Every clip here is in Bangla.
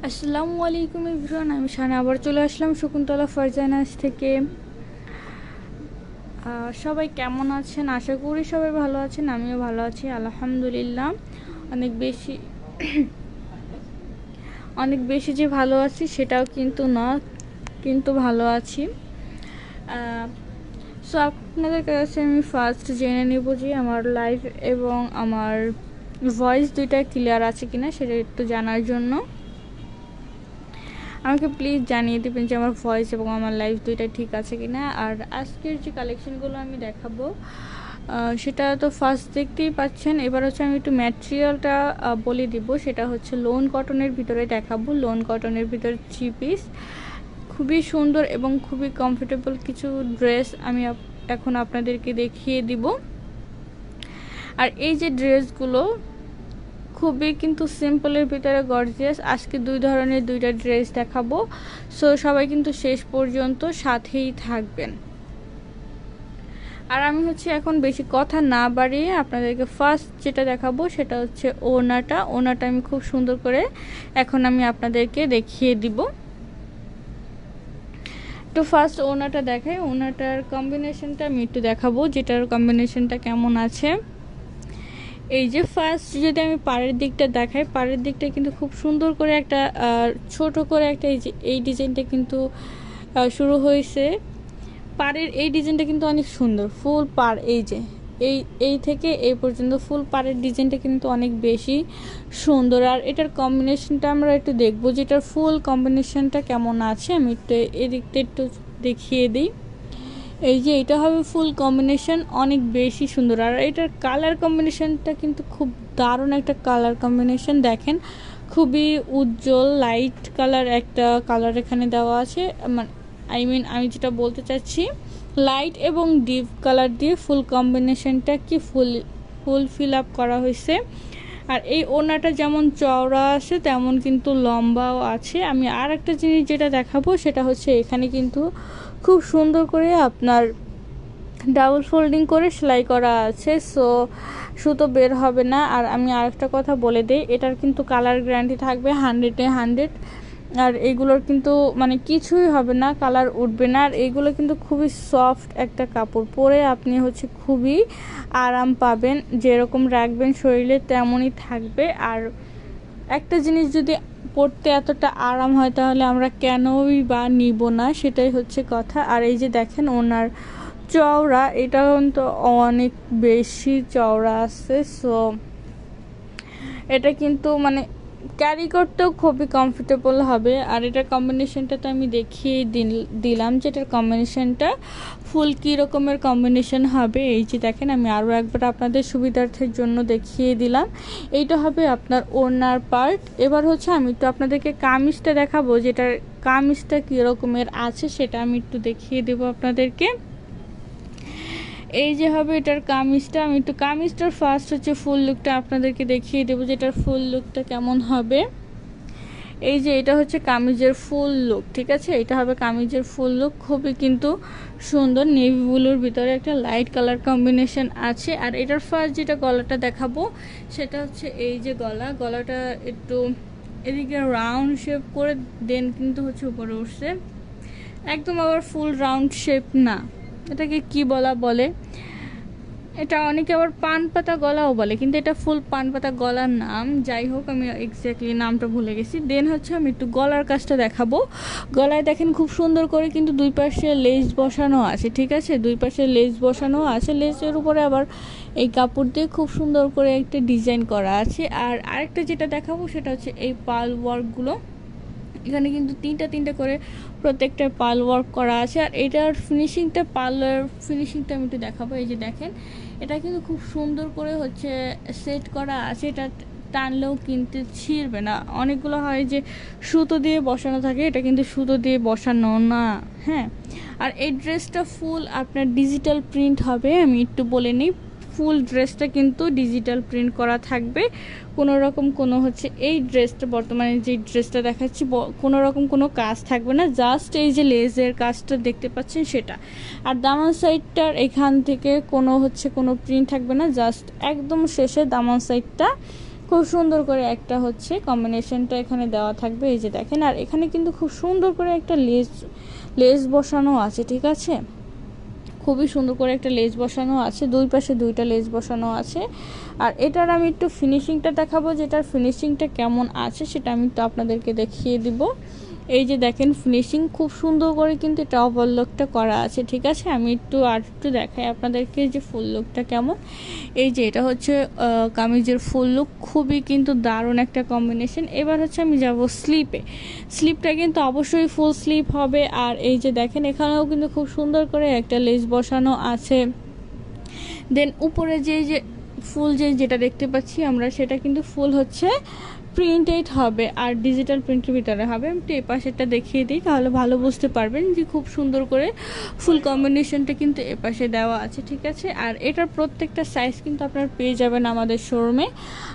আসসালামু আলাইকুম এভরিওয়ান, আমি শানা আবার চলে আসলাম শকুন্তলা ফারজানাস থেকে। সবাই কেমন আছেন? আশা করি সবাই ভালো আছেন, আমিও ভালো আছি আলহামদুলিল্লাহ। অনেক বেশি অনেক বেশি যে ভালো আছি সেটাও কিন্তু না, কিন্তু ভালো আছি। সো আপনাদের কাছে আমি ফার্স্ট জেনে নেব যে আমার লাইভ এবং আমার ভয়েস দুইটা ক্লিয়ার আছে কিনা, সেটা একটু জানার জন্য আমাকে প্লিজ জানিয়ে দেবেন যে আমার ভয়েস এবং আমার লাইভ দুইটা ঠিক আছে কিনা। আর আজকের যে কালেকশনগুলো আমি দেখাবো সেটা তো ফার্স্ট দেখতেই পাচ্ছেন। এবার হচ্ছে আমি একটু ম্যাটেরিয়ালটা বলে দিব। সেটা হচ্ছে লোন কটনের ভিতরে দেখাবো। লোন কটনের ভিতরে 3 পিস খুবই সুন্দর এবং খুবই কমফোর্টেবল কিছু ড্রেস আমি এখন আপনাদেরকে দেখিয়ে দিব। আর এই যে ড্রেসগুলো খুবই কিন্তু সিম্পলের ভিতরে গর্জিয়াস। আজকে দুই ধরনের দুইটা ড্রেস দেখাবো, সো সবাই কিন্তু শেষ পর্যন্ত সাথেই থাকবেন। আর আমি হচ্ছে এখন বেশি কথা না বাড়িয়ে আপনাদেরকে ফার্স্ট যেটা দেখাবো সেটা হচ্ছে ওনাটা আমি খুব সুন্দর করে এখন আমি আপনাদেরকে দেখিয়ে দিব। তো ফার্স্ট ওনাটা দেখাই, ওনাটার কম্বিনেশনটা আমি একটু দেখাবো যেটার কম্বিনেশনটা কেমন আছে। এই যে ফার্স্ট যদি আমি পাড়ের দিকটা দেখাই, পাড়ের দিকটা কিন্তু খুব সুন্দর করে একটা ছোট করে একটা এই ডিজাইনটা কিন্তু শুরু হয়েছে। পাড়ের এই ডিজাইনটা কিন্তু অনেক সুন্দর, ফুল পাড়। এই যে এই থেকে এই পর্যন্ত ফুল পাড়ের ডিজাইনটা কিন্তু অনেক বেশি সুন্দর। আর এটার কম্বিনেশনটা আমরা একটু দেখবো যে এটার ফুল কম্বিনেশনটা কেমন আছে। আমি একটু এদিকটা একটু দেখিয়ে দিই। এই যে এটা হবে ফুল কম্বিনেশন, অনেক বেশি সুন্দর। আর এটার কালার কম্বিনেশনটা কিন্তু খুব দারুণ একটা কালার কম্বিনেশন। দেখেন খুবই উজ্জ্বল লাইট কালার একটা কালার এখানে দেওয়া আছে। আমি যেটা বলতে চাচ্ছি, লাইট এবং ডিপ কালার দিয়ে ফুল কম্বিনেশনটা কি ফুল ফিল আপ করা হয়েছে। আর এই ওড়নাটা যেমন চওড়া আছে তেমন কিন্তু লম্বাও আছে। আমি আর একটা জিনিস যেটা দেখাবো সেটা হচ্ছে এখানে কিন্তু খুব সুন্দর করে আপনার ডাবল ফোল্ডিং করে সেলাই করা আছে, সো সুতো বের হবে না। আর আমি আরেকটা কথা বলে দিই, এটার কিন্তু কালার গ্যারান্টি থাকবে 100-এ 100। আর এইগুলোর কিন্তু মানে কিছুই হবে না, কালার উঠবে না। আর এইগুলো কিন্তু খুবই সফট একটা কাপড়, পরে আপনি হচ্ছে খুবই আরাম পাবেন, যেরকম রাখবেন শরীরে তেমনই থাকবে। আর একটা জিনিস যদি পরতে এতটা আরাম হয় তাহলে আমরা কেনই বা নিব না, সেটাই হচ্ছে কথা। আর এই যে দেখেন ওনার চওড়া, এটা কিন্তু অনেক বেশি চওড়া আছে, সো এটা কিন্তু মানে ক্যারি করতেও খুবই কমফোর্টেবল হবে। আর এটার কম্বিনেশনটা তো আমি দেখিয়ে দিলাম যে এটার কম্বিনেশনটা ফুল কী রকমের কম্বিনেশন হবে। এই যে দেখেন আমি আরও একবার আপনাদের সুবিধার্থের জন্য দেখিয়ে দিলাম। এইটা হবে আপনার ওড়নার পার্ট। এবার হচ্ছে আমি একটু আপনাদেরকে কামিজটা দেখাবো, যেটার কামিজটা কী রকমের আছে সেটা আমি একটু দেখিয়ে দেবো আপনাদেরকে। এই যে হবে এটার কামিজটা। আমি একটু কামিজটার ফার্স্ট হচ্ছে ফুল লুকটা আপনাদেরকে দেখিয়ে দেবো যে এটার ফুল লুকটা কেমন হবে। এই যে এটা হচ্ছে কামিজের ফুল লুক, ঠিক আছে? এটা হবে কামিজের ফুল লুক, খুবই কিন্তু সুন্দর। নেভি ব্লুর ভিতরে একটা লাইট কালার কম্বিনেশন আছে। আর এটার ফার্স্ট যেটা গলাটা দেখাবো সেটা হচ্ছে এই যে গলাটা একটু এদিকে রাউন্ড শেপ করে দেন কিন্তু হচ্ছে উপরে উঠছে, একদম আবার ফুল রাউন্ড শেপ না। এটাকে কি বলে, এটা অনেকে আবার পান পাতা গলাও বলে, কিন্তু এটা ফুল পান পাতা গলার নাম। যাই হোক, আমি এক্স্যাক্টলি নামটা ভুলে গেছি। দেন হচ্ছে আমি একটু গলার কাজটা দেখাবো। গলায় দেখেন খুব সুন্দর করে কিন্তু দুই পাশে লেস বসানো আছে, ঠিক আছে? দুই পাশে লেস বসানো আছে, লেসের উপরে আবার এই কাপড় দিয়ে খুব সুন্দর করে একটা ডিজাইন করা আছে। আর আরেকটা যেটা দেখাবো সেটা হচ্ছে এই পাল ওয়ার্কগুলো, এখানে কিন্তু তিনটা করে প্রত্যেকটা পাল ওয়ার্ক করা আছে। আর এটার ফিনিশিংটা, পার্লার ফিনিশিংটা আমি একটু দেখাবো। এই যে দেখেন এটা কিন্তু খুব সুন্দর করে হচ্ছে সেট করা আছে, এটা টানলেও কিন্তু ছিঁড়বে না। অনেকগুলো হয় যে সুতো দিয়ে বসানো থাকে, এটা কিন্তু সুতো দিয়ে বসানো না, হ্যাঁ। আর এই ড্রেসটা ফুল আপনার ডিজিটাল প্রিন্ট হবে। আমি একটু বলে নিই, ফুল ড্রেসটা কিন্তু ডিজিটাল প্রিন্ট করা থাকবে। কোনো রকম কোনো হচ্ছে এই ড্রেসটা, বর্তমানে যে ড্রেসটা দেখাচ্ছি, কোনো রকম কোনো কাজ থাকবে না, জাস্ট এই যে লেজের কাজটা দেখতে পাচ্ছেন সেটা। আর দামান সাইডটার এখান থেকে কোনো হচ্ছে কোনো প্রিন্ট থাকবে না, জাস্ট একদম শেষে দামান সাইডটা খুব সুন্দর করে একটা হচ্ছে কম্বিনেশনটা এখানে দেওয়া থাকবে, এই যে দেখেন। আর এখানে কিন্তু খুব সুন্দর করে একটা লেস বসানো আছে, ঠিক আছে, খুবই সুন্দর করে একটা লেস বসানো আছে, দুই পাশে দুইটা লেস বসানো আছে। আর এটার আমি একটু ফিনিশিংটা দেখাবো, যেটার ফিনিশিংটা কেমন আছে সেটা আমি একটু আপনাদেরকে দেখিয়ে দিব। এই যে দেখেন ফিনিশিং খুব সুন্দর করে কিন্তু এটা ওভারলুকটা করা আছে, ঠিক আছে। আমি একটু দেখাই আপনাদেরকে যে ফুল লুকটা কেমন। এই যে এটা হচ্ছে কামিজের ফুল লুক, খুবই কিন্তু দারুণ একটা কম্বিনেশন। এবার হচ্ছে আমি যাব স্লিপটা কিন্তু অবশ্যই ফুল স্লিপ হবে। আর এই যে দেখেন এখানেও কিন্তু খুব সুন্দর করে একটা লেস বসানো আছে। দেন উপরে যে ফুল যেটা দেখতে পাচ্ছি আমরা, সেটা কিন্তু ফুল হচ্ছে প্রিন্টেড হবে আর ডিজিটাল প্রিন্টের ভিতরে হবে। আমি এই পাশেরটা দেখিয়ে দিই, তাহলে ভালো বুঝতে পারবেন যে খুব সুন্দর করে ফুল কম্বিনেশনটা কিন্তু এ পাশে দেওয়া আছে, ঠিক আছে। আর এটার প্রত্যেকটা সাইজ কিন্তু আপনারা পেয়ে যাবেন আমাদের শোরুমে।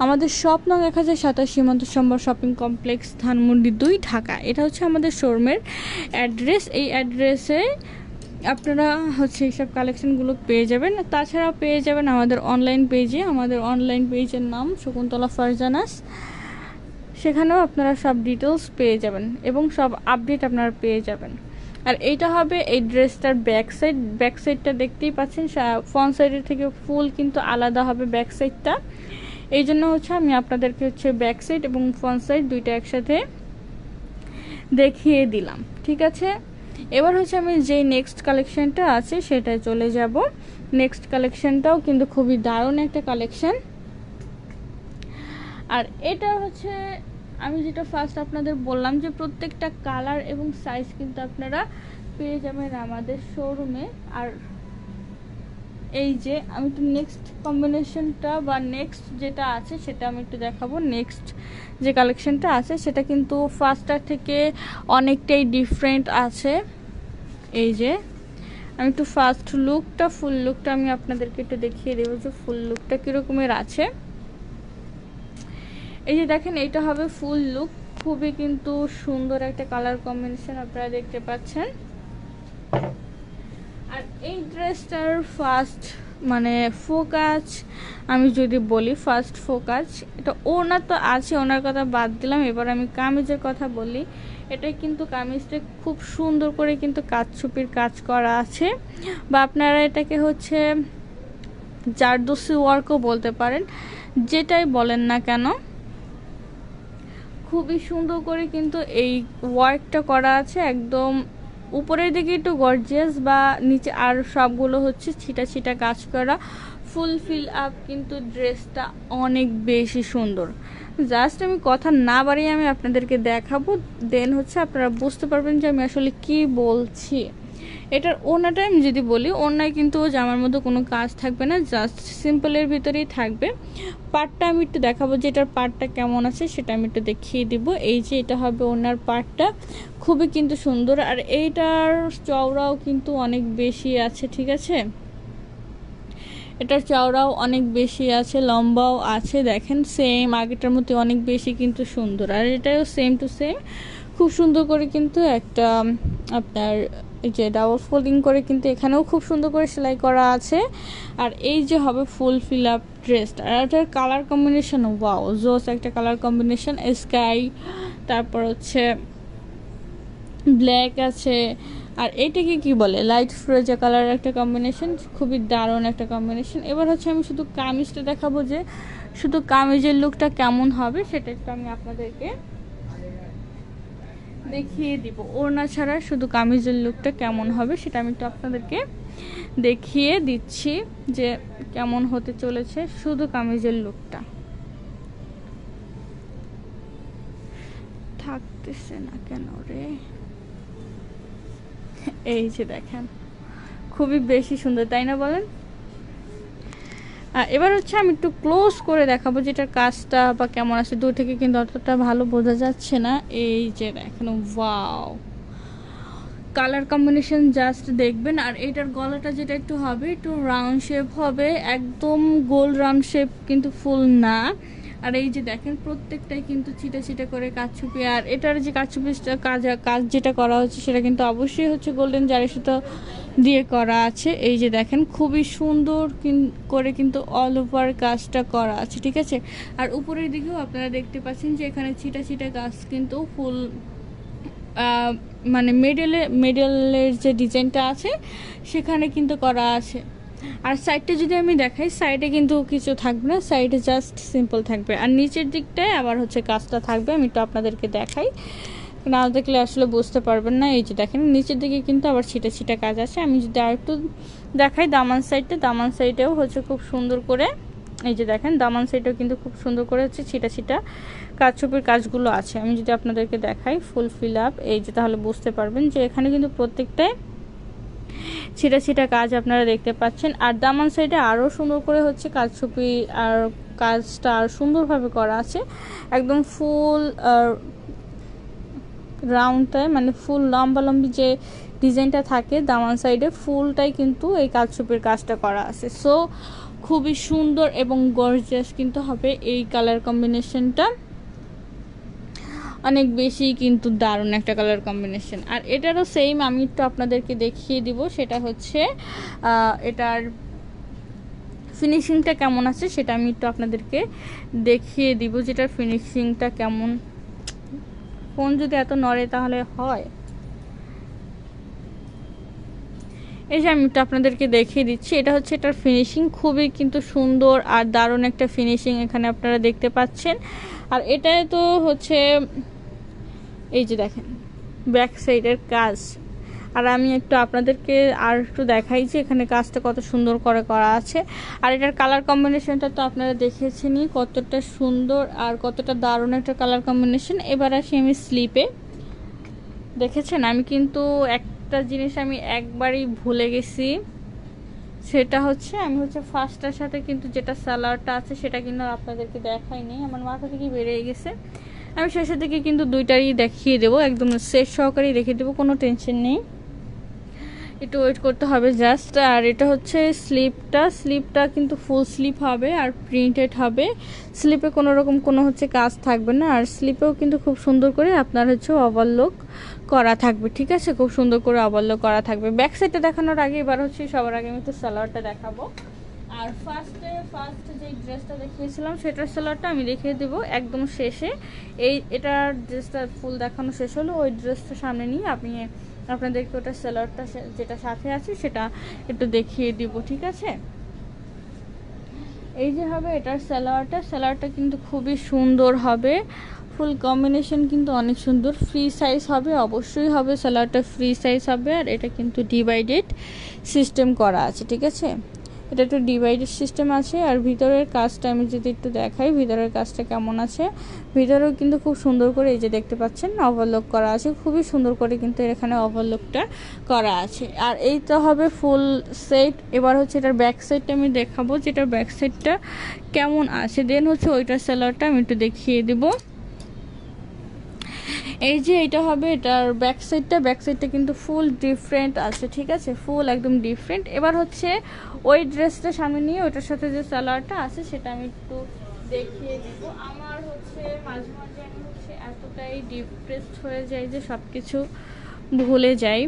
আমাদের শপ নং 1027 সীমান্ত সম্বর শপিং কমপ্লেক্স, ধানমন্ডি 2, ঢাকা। এটা হচ্ছে আমাদের শোরুমের অ্যাড্রেস। এই অ্যাড্রেসে আপনারা হচ্ছে এইসব কালেকশনগুলো পেয়ে যাবেন। তাছাড়াও পেয়ে যাবেন আমাদের অনলাইন পেজে, আমাদের অনলাইন পেজের নাম শকুন্তলা ফারজানাস। সেখানেও আপনারা সব ডিটেলস পেয়ে যাবেন এবং সব আপডেট আপনারা পেয়ে যাবেন। আর এইটা হবে এই ড্রেসটার ব্যাক সাইডটা দেখতেই পাচ্ছেন, ফ্রন্ট সাইডের থেকে ফুল কিন্তু আলাদা হবে ব্যাক সাইডটা। এই জন্য হচ্ছে আমি আপনাদেরকে হচ্ছে ব্যাক সাইড এবং ফ্রন্ট সাইড দুইটা একসাথে দেখিয়ে দিলাম, ঠিক আছে। এবার হচ্ছে আমি যে নেক্সট কালেকশনটা আছে সেটায় চলে যাব। নেক্সট কালেকশনটাও কিন্তু খুবই দারুণ একটা কালেকশন। আর এটা হচ্ছে আমি যেটা ফার্স্ট আপনাদের বললাম যে প্রত্যেকটা কালার এবং সাইজ কিন্তু আপনারা পেয়ে যাবেন আমাদের শোরুমে। আর এই যে আমি একটু নেক্সট কম্বিনেশনটা বা নেক্সট যেটা আছে সেটা আমি একটু দেখাবো। নেক্সট যে কালেকশনটা আছে সেটা কিন্তু ফার্স্টটার থেকে অনেকটাই ডিফারেন্ট আছে। এই যে আমি একটু ফার্স্ট লুকটা ফুল লুকটা আমি আপনাদেরকে একটু দেখিয়ে দেবো যে ফুল লুকটা কীরকমের আছে। এই যে দেখেন এইটা হবে ফুল লুক, খুবই কিন্তু সুন্দর একটা কালার কম্বিনেশন আপনারা দেখতে পাচ্ছেন। আর এই ড্রেসটার ফার্স্ট মানে ফোকাস আমি যদি বলি, ফার্স্ট ফোকাস এটা ওনার তো আছে, ওনার কথা বাদ দিলাম। এবার আমি কামিজের কথা বলি। এটাই কিন্তু কামিজটা খুব সুন্দর করে কিন্তু কাজছুপির কাজ করা আছে, বা আপনারা এটাকে হচ্ছে জারদোসি ওয়ার্কও বলতে পারেন, যেটাই বলেন না কেন। খুবই সুন্দর করে কিন্তু এই ওয়ার্কটা করা আছে, একদম উপরের দিকে একটু গর্জিয়াস, বা নিচে আর সবগুলো হচ্ছে ছিটা ছিটা কাজ করা, ফুল ফিল আপ কিন্তু ড্রেসটা অনেক বেশি সুন্দর। জাস্ট আমি কথা না বাড়িয়ে আমি আপনাদেরকে দেখাবো, দেন হচ্ছে আপনারা বুঝতে পারবেন যে আমি আসলে কি বলছি। এটার ওড়নাটা আমি যদি বলি, ওড়নায় কিন্তু জামার মধ্যে কোনো কাজ থাকবে না, জাস্ট সিম্পলের ভিতরেই থাকবে। পার্টটা আমি একটু দেখাবো যে এটার পার্টটা কেমন আছে সেটা আমি একটু দেখিয়ে দিব। এই যে এটা হবে ওড়নার পার্টটা, খুবই কিন্তু সুন্দর। আর এইটার চওড়াও কিন্তু অনেক বেশি আছে, ঠিক আছে, এটার চওড়াও অনেক বেশি আছে, লম্বাও আছে। দেখেন সেম আগেটার মধ্যে অনেক বেশি কিন্তু সুন্দর। আর এটাও সেম টু সেম খুব সুন্দর করে কিন্তু একটা আপনার এই যে ডাবল ফোল্ডিং করে কিন্তু এখানেও খুব সুন্দর করে সেলাই করা আছে। আর এই যে হবে ফুল ফিল আপ ড্রেসটা। আর এটার কালার কম্বিনেশন ওয়াও জোস একটা কালার কম্বিনেশন, স্কাই, তারপর হচ্ছে ব্ল্যাক আছে, আর এইটাকে কি বলে লাইট ফ্রোজা কালার একটা কম্বিনেশন, খুবই দারুণ একটা কম্বিনেশন। এবার হচ্ছে আমি শুধু কামিজটা দেখাবো যে শুধু কামিজের লুকটা কেমন হবে সেটা একটু আমি আপনাদেরকে দেখিয়ে দিব। ওড়না ছাড়া শুধু কামিজের লুকটা কেমন হবে সেটা আমি একটু আপনাদেরকে দেখিয়ে দিচ্ছি যে কেমন হতে চলেছে শুধু কামিজের লুকটা। থাকতেছে না কেন রে, এই যে দেখেন খুবই বেশি সুন্দর, তাই না বলেন? এবার হচ্ছে আমি একটু ক্লোজ করে দেখাবো যেটার কাজটা বা কেমন আছে, দূর থেকে কিন্তু অতটা ভালো বোঝা যাচ্ছে না। এই যে দেখেন ওয়াও কালার কম্বিনেশন জাস্ট দেখবেন। আর এটার গলাটা যেটা একটু হবে একটু রাউন্ড শেপ হবে, একদম গোল রাউন্ড শেপ কিন্তু ফুল না। আর এই যে দেখেন প্রত্যেকটাই কিন্তু ছিটে ছিটে করে কাজছুপি। আর এটার যে কাজছুপিটা কাজ যেটা করা হচ্ছে সেটা কিন্তু অবশ্যই হচ্ছে গোল্ডেন জারি সুতো দিয়ে করা আছে। এই যে দেখেন খুবই সুন্দর করে কিন্তু অল ওভার কাজটা করা আছে, ঠিক আছে। আর উপরের দিকেও আপনারা দেখতে পাচ্ছেন যে এখানে ছিটা ছিটা কাজ কিন্তু ফুল মানে মেডেলের যে ডিজাইনটা আছে সেখানে কিন্তু করা আছে। আর সাইডটা যদি আমি দেখাই, সাইডে কিন্তু কিছু থাকবে না, সাইডে জাস্ট সিম্পল থাকবে। আর নিচের দিকটায় আবার হচ্ছে কাজটা থাকবে, আমি একটু আপনাদেরকে দেখাই, না দেখলে আসলে বুঝতে পারবেন না। এই যে দেখেন নিচের দিকে কিন্তু আবার ছিটা ছিটা কাজ আছে। আমি যদি আর একটু দেখাই দামান সাইডটা, দামান সাইডেও হচ্ছে খুব সুন্দর করে, এই যে দেখেন দামান সাইডেও কিন্তু খুব সুন্দর করে হচ্ছে ছিটা ছিটা কাজছবির কাজগুলো আছে। আমি যদি আপনাদেরকে দেখাই ফুল ফিল আপ, এই যে তাহলে বুঝতে পারবেন যে এখানে কিন্তু প্রত্যেকটাই ছিটা ছিটা কাজ আপনারা দেখতে পাচ্ছেন। আর দামান সাইডে আরও সুন্দর করে হচ্ছে কাজছবি আর কাজটা আর সুন্দরভাবে করা আছে, একদম ফুল রাউন্ডটায় মানে ফুল লম্বালম্বি যে ডিজাইনটা থাকে দামান সাইডে ফুলটাই কিন্তু এই কাজছবির কাজটা করা আছে। সো খুবই সুন্দর এবং গর্জিয়াস কিন্তু হবে এই কালার কম্বিনেশনটা, অনেক বেশি কিন্তু দারুণ একটা কালার কম্বিনেশন। আর এটারও সেম আমি একটু আপনাদেরকে দেখিয়ে দিব, সেটা হচ্ছে এটার ফিনিশিংটা কেমন আছে সেটা আমি একটু আপনাদেরকে দেখিয়ে দিব, যেটার ফিনিশিংটা কেমন। ফোন যদি এত নড়ে তাহলে হয়। এই যে আমি একটু আপনাদেরকে দেখিয়ে দিচ্ছি, এটা হচ্ছে এটার ফিনিশিং, খুবই কিন্তু সুন্দর আর দারুণ একটা ফিনিশিং এখানে আপনারা দেখতে পাচ্ছেন। আর এটাই তো হচ্ছে এই যে দেখেন ব্যাক সাইডের কাজ। আর আমি একটু আপনাদেরকে আর একটু দেখাই যে এখানে কাজটা কত সুন্দর করে করা আছে। আর এটার কালার কম্বিনেশনটা তো আপনারা দেখেছেনই কতটা সুন্দর আর কতটা দারুণ একটা কালার কম্বিনেশন। এবার আসি আমি স্লিপে, দেখেছেন আমি কিন্তু একটা জিনিস আমি একবারই ভুলে গেছি, সেটা হচ্ছে আমি হচ্ছে ফার্স্টটার সাথে কিন্তু যেটা সালোয়ারটা আছে সেটা কিন্তু আপনাদেরকে দেখাইনি, আমার মাথা থেকে বেরিয়ে গেছে। আমি শেষের দিকে কিন্তু দুইটারই দেখিয়ে দেবো, একদম শেষ সহকারেই দেখিয়ে দেবো, কোনো টেনশন নেই, একটু ওয়েট করতে হবে জাস্ট। আর এটা হচ্ছে স্লিপটা কিন্তু ফুল স্লিপ হবে আর প্রিন্টেড হবে, স্লিপে কোনো রকম কোনো হচ্ছে কাজ থাকবে না। আর স্লিপেও কিন্তু খুব সুন্দর করে আপনার হচ্ছে ওভারলক করা থাকবে, ঠিক আছে, খুব সুন্দর করে ওভারলক করা থাকবে। ব্যাক সাইডটা দেখানোর আগে এবার হচ্ছে সবার আগে আমি একটু সালোয়ারটা দেখাবো। আর ফার্স্ট যে ড্রেসটা দেখিয়েছিলাম সেটার সালোয়ারটা আমি দেখিয়ে দেবো একদম শেষে। এটার ড্রেসটা ফুল দেখানো শেষ হলো, ওই ড্রেসটা সামনে নিয়ে আপনি আপনাদেরকে ওটা সালোয়ারটা যেটা সাথে আছে সেটা একটু দেখিয়ে দিব, ঠিক আছে। এই যে হবে এটার সালোয়ারটা কিন্তু খুবই সুন্দর হবে, ফুল কম্বিনেশন কিন্তু অনেক সুন্দর। ফ্রি সাইজ হবে, অবশ্যই হবে, সালোয়ারটা ফ্রি সাইজ হবে। আর এটা কিন্তু ডিভাইডেড সিস্টেম করা আছে, ঠিক আছে, এটা একটু ডিভাইডেড সিস্টেম আছে। আর ভিতরের কাজটা আমি যদি একটু দেখাই, ভিতরের কাজটা কেমন আছে, ভিতরেও কিন্তু খুব সুন্দর করে এই যে দেখতে পাচ্ছেন ওভারলক করা আছে, খুবই সুন্দর করে কিন্তু এখানে ওভারলকটা করা আছে। আর এই তো হবে ফুল সেট। এবার হচ্ছে এটার ব্যাক সাইডটা আমি দেখাবো, যেটার ব্যাক সাইডটা কেমন আছে, দেন হচ্ছে ওইটার সালোয়ারটা আমি একটু দেখিয়ে দেবো। এই যে এটা হবে এটার ব্যাক সাইডটা কিন্তু ফুল ডিফারেন্ট আছে, ঠিক আছে, ফুল একদম ডিফারেন্ট। এবার হচ্ছে ওই ড্রেসটা সামনে নিয়ে ওটার সাথে যে সালোয়ারটা আছে সেটা আমি একটু দেখিয়ে দিব। আমার হচ্ছে মাঝে মাঝে আমি হচ্ছে এতটাই ডিপ্রেসড হয়ে যাই যে সব কিছু ভুলে যাই।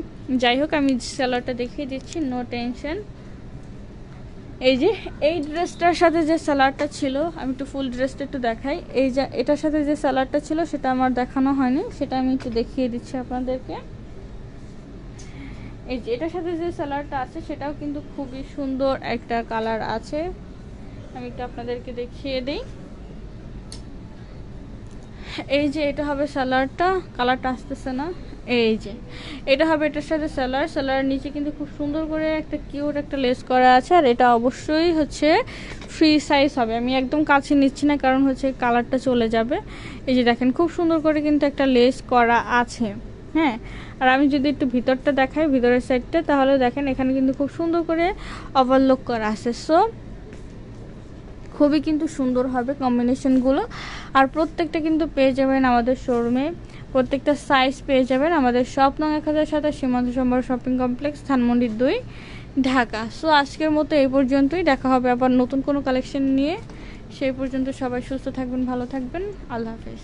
যাই হোক আমি সালোয়ারটা দেখিয়ে দিচ্ছি, নো টেনশন। এই যে এই ড্রেসটার সাথে যে সালোয়ারটা ছিল, আমি একটু ফুল ড্রেসটা একটু দেখাই। এই যে এটার সাথে যে সালোয়ারটা ছিল সেটা আমার দেখানো হয়নি, সেটা আমি একটু দেখিয়ে দিচ্ছি আপনাদেরকে। এই যে এটার সাথে যে সালোয়ারটা আছে সেটাও কিন্তু খুবই সুন্দর একটা কালার আছে, আমি একটু আপনাদেরকে দেখিয়ে দিই। এই যে এটা হবে সালোয়ারটা, কালারটা আসতেছে না, এই যে এটা হবে এটার সাথে সালোয়ার নিচে কিন্তু খুব সুন্দর করে একটা কিউট একটা লেস করা আছে। আর এটা অবশ্যই হচ্ছে ফ্রি সাইজ হবে, আমি একদম কাছে নিচ্ছি না কারণ হচ্ছে কালারটা চলে যাবে। এই যে দেখেন খুব সুন্দর করে কিন্তু একটা লেস করা আছে, হ্যাঁ। আর আমি যদি একটু ভিতরটা দেখাই, ভিতরের সাইডটা, তাহলে দেখেন এখানে কিন্তু খুব সুন্দর করে ওভারলক করা আছে। সো খুবই কিন্তু সুন্দর হবে কম্বিনেশনগুলো। আর প্রত্যেকটা কিন্তু পেয়ে যাবেন আমাদের শোরুমে, প্রত্যেকটা সাইজ পেয়ে যাবেন আমাদের শপ নং 1007 সীমান্ত সম্ভার shopping complex, Dhanmondi 2, Dhaka. So আজকের মতো এই পর্যন্তই, দেখা হবে আবার নতুন কোনো কালেকশন নিয়ে। সেই পর্যন্ত সবাই সুস্থ থাকবেন, ভালো থাকবেন, আল্লাহ হাফেজ।